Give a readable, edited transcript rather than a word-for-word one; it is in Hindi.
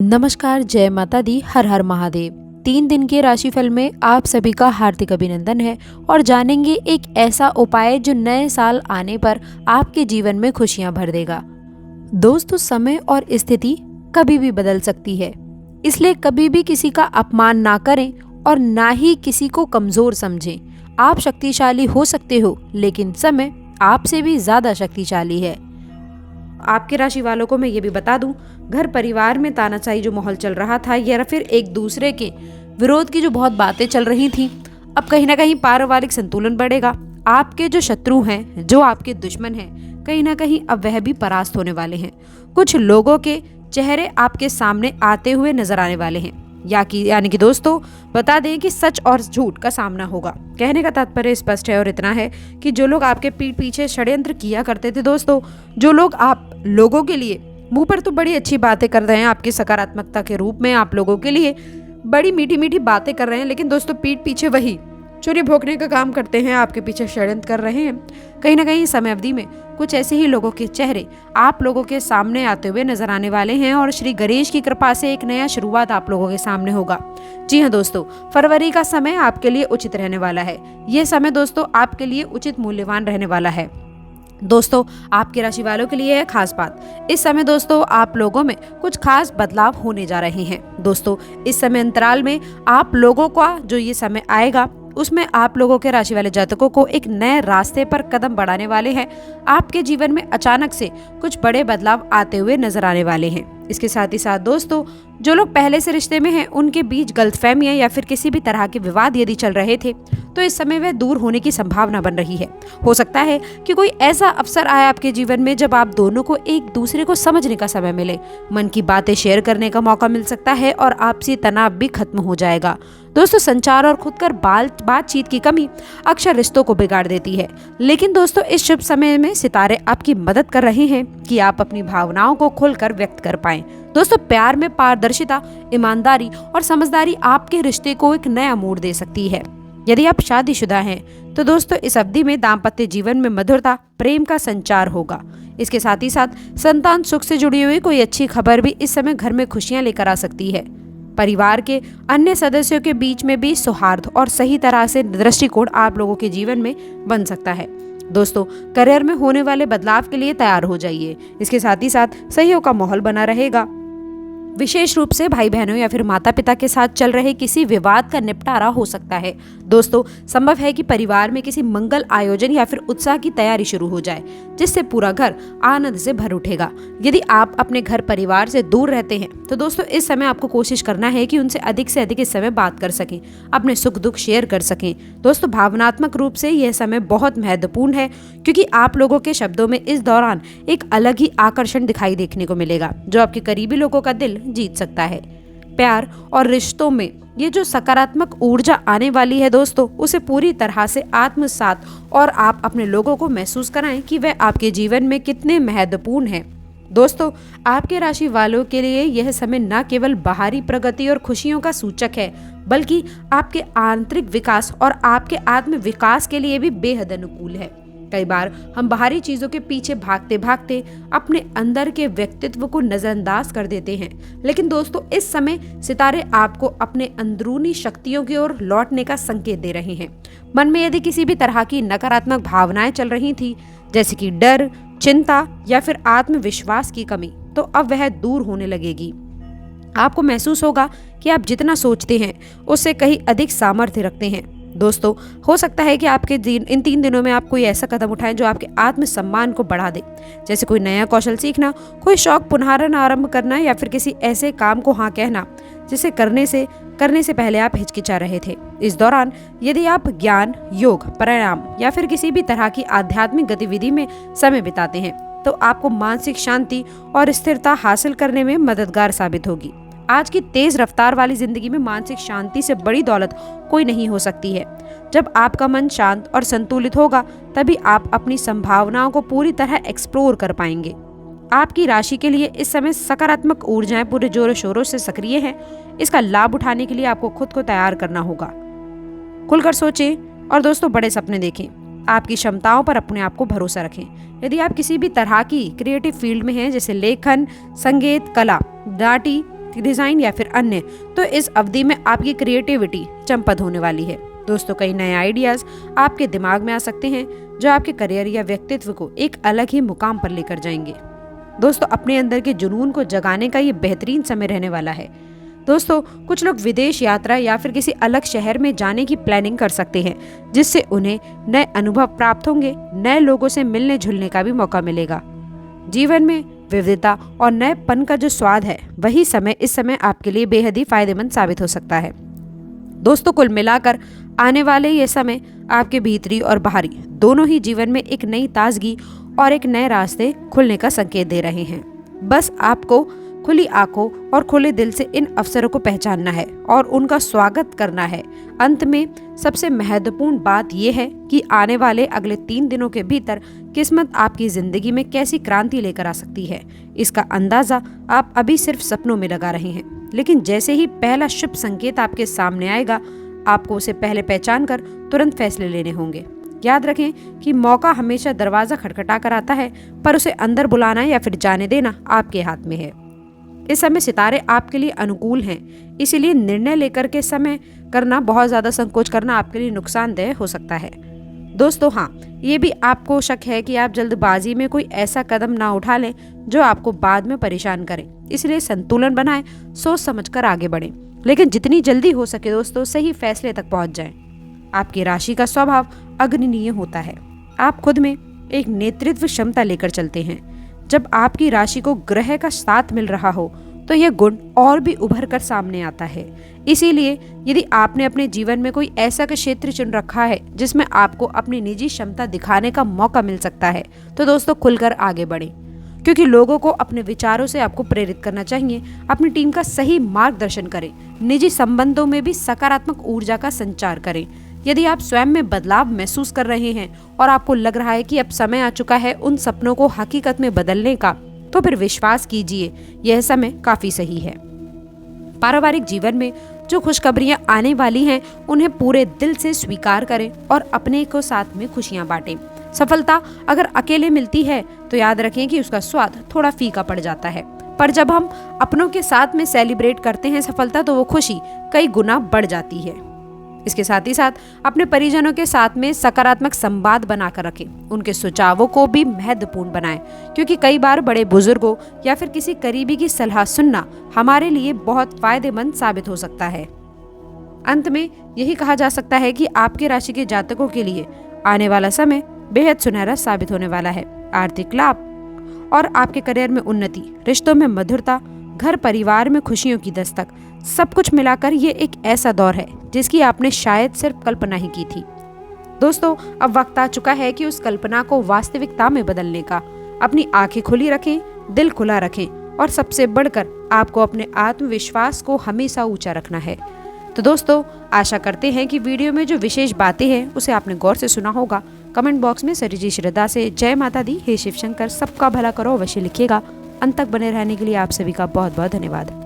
नमस्कार, जय माता दी, हर हर महादेव। 3 दिन के राशिफल में आप सभी का हार्दिक अभिनंदन है और जानेंगे एक ऐसा उपाय जो नए साल आने पर आपके जीवन में खुशियां भर देगा। दोस्तों, समय और स्थिति कभी भी बदल सकती है, इसलिए कभी भी किसी का अपमान ना करें और ना ही किसी को कमजोर समझें। आप शक्तिशाली हो सकते हो, लेकिन समय आपसे भी ज्यादा शक्तिशाली है। आपके राशि वालों को मैं ये भी बता दूं, घर परिवार में तानाशाही जो माहौल चल रहा था या फिर एक दूसरे के विरोध की जो बहुत बातें चल रही थी, अब कहीं ना कहीं पारिवारिक संतुलन बढ़ेगा। आपके जो शत्रु हैं, जो आपके दुश्मन हैं, कहीं ना कहीं अब वह भी परास्त होने वाले हैं। कुछ लोगों के चेहरे आपके सामने आते हुए नजर आने वाले हैं, यानी कि दोस्तों बता दें कि सच और झूठ का सामना होगा। कहने का तात्पर्य स्पष्ट है और इतना है कि जो लोग आपके पीठ पीछे षड्यंत्र किया करते थे, दोस्तों जो लोग आप लोगों के लिए मुंह पर तो बड़ी अच्छी बातें कर रहे हैं, आपकी सकारात्मकता के रूप में आप लोगों के लिए बड़ी मीठी मीठी बातें कर रहे हैं, लेकिन दोस्तों पीठ पीछे वही चोरी भोंकने का काम करते हैं, आपके पीछे षड्यंत्र कर रहे हैं। कहीं ना कहीं समय अवधि में कुछ ऐसे ही लोगों के चेहरे आप लोगों के सामने आते हुए नजर आने वाले हैं और श्री गणेश की कृपा से एक नया शुरुआत आप लोगों के सामने होगा। जी हाँ दोस्तों, फरवरी का समय आपके लिए उचित रहने वाला है। यह समय दोस्तों आपके लिए उचित मूल्यवान रहने वाला है। दोस्तों, आपके राशि वालों के लिए है खास बात। इस समय दोस्तों आप लोगों में कुछ खास बदलाव होने जा रहे हैं। दोस्तों इस समय अंतराल में आप लोगों का जो ये समय आएगा, उसमें आप लोगों के राशि वाले जातकों को एक नए रास्ते पर कदम बढ़ाने वाले हैं। आपके जीवन में अचानक से कुछ बड़े बदलाव आते हुए नजर आने वाले हैं। इसके साथ ही साथ दोस्तों, जो लोग पहले से रिश्ते में हैं, उनके बीच गलतफहमियां या फिर किसी भी तरह के विवाद यदि चल रहे थे, तो इस समय वह दूर होने की संभावना बन रही है। हो सकता है कि कोई ऐसा अवसर आए आपके जीवन में जब आप दोनों को एक दूसरे को समझने का समय मिले, मन की बातें शेयर करने का मौका मिल सकता है और आपसी तनाव भी खत्म हो जाएगा। दोस्तों संचार और खुदकर बातचीत की कमी अक्सर रिश्तों को बिगाड़ देती है, लेकिन दोस्तों इस शुभ समय में सितारे आपकी मदद कर रहे हैं कि आप अपनी भावनाओं को खुलकर व्यक्त कर पाएं। दोस्तों प्यार में पारदर्शिता, ईमानदारी और समझदारी आपके रिश्ते को एक नया मोड़ दे सकती है। यदि आप शादीशुदा हैं तो दोस्तों इस अवधि में दाम्पत्य जीवन में मधुरता, प्रेम का संचार होगा। इसके साथ ही साथ संतान सुख से जुड़ी हुई कोई अच्छी खबर भी इस समय घर में खुशियां लेकर आ सकती है। परिवार के अन्य सदस्यों के बीच में भी सौहार्द और सही तरह से दृष्टिकोण आप लोगों के जीवन में बन सकता है। दोस्तों करियर में होने वाले बदलाव के लिए तैयार हो जाइए। इसके साथ ही साथ सहयोग का माहौल बना रहेगा। विशेष रूप से भाई बहनों या फिर माता पिता के साथ चल रहे किसी विवाद का निपटारा हो सकता है। दोस्तों संभव है कि परिवार में किसी मंगल आयोजन या फिर उत्साह की तैयारी शुरू हो जाए, जिससे पूरा घर आनंद से भर उठेगा। यदि आप अपने घर परिवार से दूर रहते हैं तो दोस्तों इस समय आपको कोशिश करना है कि उनसे अधिक से अधिक इस समय बात कर सकें, अपने सुख दुख शेयर कर सकें। दोस्तों भावनात्मक रूप से यह समय बहुत महत्वपूर्ण है, क्योंकि आप लोगों के शब्दों में इस दौरान एक अलग ही आकर्षण दिखाई देखने को मिलेगा, जो आपके करीबी लोगों का दिल जीत सकता है। प्यार और रिश्तों में ये जो सकारात्मक ऊर्जा आने वाली है दोस्तों, उसे पूरी तरह से आत्मसात और आप अपने लोगों को महसूस कराएं कि वह आपके जीवन में कितने महत्वपूर्ण हैं। दोस्तों आपके राशि वालों के लिए यह समय न केवल बाहरी प्रगति और खुशियों का सूचक है, बल्कि आपके आंतरिक विकास और आपके आत्म विकास के लिए भी बेहद अनुकूल है। कई बार हम बाहरी चीजों के पीछे भागते भागते अपने अंदर के व्यक्तित्व को नजरअंदाज कर देते हैं, लेकिन दोस्तों इस समय सितारे आपको अपने अंदरूनी शक्तियों की ओर लौटने का संकेत दे रहे हैं। मन में यदि किसी भी तरह की नकारात्मक भावनाएं चल रही थी, जैसे कि डर, चिंता या फिर आत्मविश्वास की कमी, तो अब वह दूर होने लगेगी। आपको महसूस होगा कि आप जितना सोचते हैं उससे कहीं अधिक सामर्थ्य रखते हैं। दोस्तों हो सकता है कि इन 3 दिनों में आप कोई ऐसा कदम उठाएं जो आपके आत्मसम्मान को बढ़ा दे, जैसे कोई नया कौशल सीखना, कोई शौक पुनरारंभ करना या फिर किसी ऐसे काम को हाँ कहना जिसे करने से पहले आप हिचकिचा रहे थे। इस दौरान यदि आप ज्ञान, योग, प्राणायाम या फिर किसी भी तरह की आध्यात्मिक गतिविधि में समय बिताते हैं तो आपको मानसिक शांति और स्थिरता हासिल करने में मददगार साबित होगी। आज की तेज रफ्तार वाली जिंदगी में मानसिक शांति से बड़ी दौलत कोई नहीं हो सकती है। जब आपका मन शांत और संतुलित होगा, तभी आप अपनी संभावनाओं को पूरी तरह एक्सप्लोर कर पाएंगे। आपकी राशि के लिए इस समय सकारात्मक ऊर्जाएं पूरे जोरों शोरों से सक्रिय हैं। इसका लाभ उठाने के लिए आपको खुद को तैयार करना होगा। खुलकर सोचें और दोस्तों बड़े सपने देखें। आपकी क्षमताओं पर अपने आप को भरोसा रखें। यदि आप किसी भी तरह की क्रिएटिव फील्ड में हैं, जैसे लेखन, संगीत, कला, नाटी डिजाइन या फिर अन्य, तो इस अवधि में आपकी क्रिएटिविटी चंपत होने वाली है। दोस्तों, कई नए आइडियाज आपके दिमाग में आ सकते हैं जो आपके करियर या व्यक्तित्व को एक अलग ही मुकाम पर लेकर जाएंगे। दोस्तों, अपने अंदर के जुनून को जगाने का ये बेहतरीन समय रहने वाला है। दोस्तों, कुछ लोग विदेश यात्रा या फिर किसी अलग शहर में जाने की प्लानिंग कर सकते हैं, जिससे उन्हें नए अनुभव प्राप्त होंगे, नए लोगों से मिलने जुलने का भी मौका मिलेगा। जीवन में विविधता और नएपन का जो स्वाद है, वही समय इस समय आपके लिए बेहद ही फायदेमंद साबित हो सकता है। दोस्तों, कुल मिलाकर आने वाले ये समय आपके भीतरी और बाहरी दोनों ही जीवन में एक नई ताजगी और एक नए रास्ते खुलने का संकेत दे रहे हैं। बस आपको खुली आंखों और खुले दिल से इन अवसरों को पहचानना है और उनका स्वागत करना है। अंत में सबसे महत्वपूर्ण बात यह है कि आने वाले अगले 3 दिनों के भीतर किस्मत आपकी जिंदगी में कैसी क्रांति लेकर आ सकती है, इसका अंदाजा आप अभी सिर्फ सपनों में लगा रहे हैं। लेकिन जैसे ही पहला शुभ संकेत आपके सामने आएगा, आपको उसे पहले पहचान कर तुरंत फैसले लेने होंगे। याद रखें कि मौका हमेशा दरवाजा खटखटा कर आता है, पर उसे अंदर बुलाना या फिर जाने देना आपके हाथ में है। इस समय सितारे आपके लिए अनुकूल हैं, इसीलिए निर्णय लेकर के समय करना, बहुत ज़्यादा संकोच करना आपके लिए नुकसानदेह हो सकता है। दोस्तों, हाँ, ये भी आपको शक है कि आप जल्दबाजी में कोई ऐसा कदम ना उठा लें जो आपको बाद में परेशान करे। इसलिए संतुलन बनाएं, सोच समझकर आगे बढ़ें, लेकिन जितनी जल्दी हो सके दोस्तों सही फैसले तक पहुंच जाएं। आपकी राशि का स्वभाव अग्रणीय होता है। आप खुद में एक नेतृत्व क्षमता लेकर चलते हैं। जब आपकी राशि को ग्रह का साथ मिल रहा हो तो यह गुण और भी उभर कर सामने आता है। इसीलिए यदि आपने अपने जीवन में कोई ऐसा क्षेत्र चुन रखा है जिसमें आपको अपनी निजी क्षमता दिखाने का मौका मिल सकता है, तो दोस्तों खुलकर आगे बढ़ें, क्योंकि लोगों को अपने विचारों से आपको प्रेरित करना चाहिए। अपनी टीम का सही मार्गदर्शन करें, निजी संबंधों में भी सकारात्मक ऊर्जा का संचार करें। यदि आप स्वयं में बदलाव महसूस कर रहे हैं और आपको लग रहा है कि अब समय आ चुका है उन सपनों को हकीकत में बदलने का, तो फिर विश्वास कीजिए, यह समय काफी सही है। पारिवारिक जीवन में जो खुशखबरियां आने वाली हैं, उन्हें पूरे दिल से स्वीकार करें और अपने को साथ में खुशियां बांटें। सफलता अगर अकेले मिलती है तो याद रखें कि उसका स्वाद थोड़ा फीका पड़ जाता है, पर जब हम अपनों के साथ में सेलिब्रेट करते हैं सफलता, तो वो खुशी कई गुना बढ़ जाती है। इसके साथ ही साथ अपने परिजनों के साथ में सकारात्मक संवाद बनाकर रखें, उनके सुझावों को भी महत्वपूर्ण बनाएं, क्योंकि कई बार बड़े बुजुर्गों या फिर किसी करीबी की सलाह सुनना हमारे लिए बहुत फायदेमंद साबित हो सकता है। अंत में यही कहा जा सकता है कि आपके राशि के जातकों के लिए आने वाला समय बेहद सुनहरा साबित होने वाला है। आर्थिक लाभ और आपके करियर में उन्नति, रिश्तों में मधुरता, घर परिवार में खुशियों की दस्तक, सब कुछ मिलाकर ये एक ऐसा दौर है जिसकी आपने शायद सिर्फ कल्पना ही की थी। दोस्तों, अब वक्त आ चुका है कि उस कल्पना को वास्तविकता में बदलने का। अपनी आंखें खुली रखें, दिल खुला रखें और सबसे बढ़कर आपको अपने आत्मविश्वास को हमेशा ऊंचा रखना है। तो दोस्तों, आशा करते हैं कि वीडियो में जो विशेष बातें हैं उसे आपने गौर से सुना होगा। कमेंट बॉक्स में सरिजी श्रद्धा से जय माता दी, हे शिव शंकर, सबका भला करो अवश्य लिखिएगा। अंत तक बने रहने के लिए आप सभी का बहुत बहुत धन्यवाद।